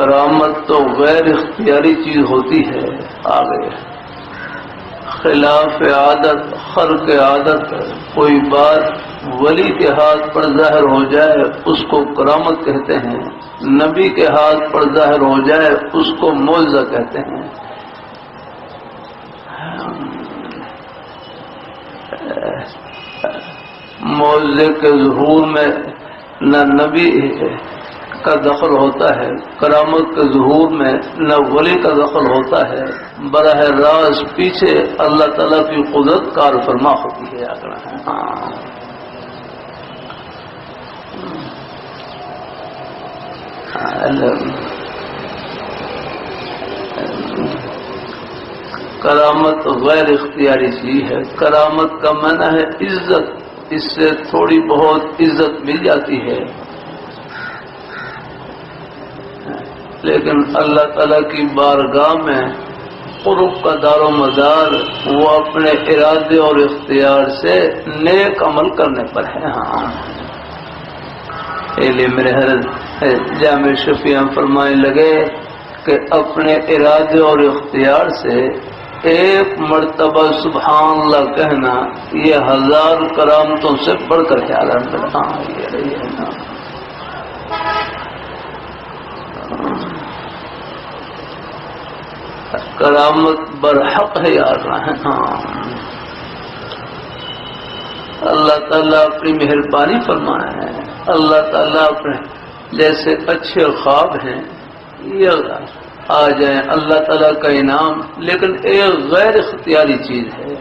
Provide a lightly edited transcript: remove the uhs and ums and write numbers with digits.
کرامت تو غیر اختیاری چیز ہوتی ہے. آگے خلاف عادت، خرق عادت، کوئی بات ولی کے ہاتھ پر ظاہر ہو جائے اس کو کرامت کہتے ہیں، نبی کے ہاتھ پر ظاہر ہو جائے اس کو معجزہ کہتے ہیں. معجزے کے ظہور میں نہ نبی کا دخل ہوتا ہے، کرامت کے ظہور میں نہ ولی کا دخل ہوتا ہے، براہ راست پیچھے اللہ تعالیٰ کی قدرت کار فرما ہوتی ہے. کرامت غیر اختیاری چیز ہے. کرامت کا معنی ہے عزت، اس سے تھوڑی بہت عزت مل جاتی ہے، لیکن اللہ تعالیٰ کی بارگاہ میں قرب کا دار و مدار وہ اپنے ارادے اور اختیار سے نیک عمل کرنے پر ہے. لیے میرے حضرت جامع شفیع فرمانے لگے کہ اپنے ارادے اور اختیار سے ایک مرتبہ سبحان اللہ کہنا یہ 1000 کرامتوں سے بڑھ کر خیال رکھنا. کرامت برحق ہے یاد رہے. اللہ تعالیٰ اپنی مہربانی فرمایا ہے. اللہ تعالیٰ اپنے جیسے اچھے خواب ہیں یہ آ جائیں اللہ تعالیٰ کا انعام، لیکن ایک غیر اختیاری چیز ہے.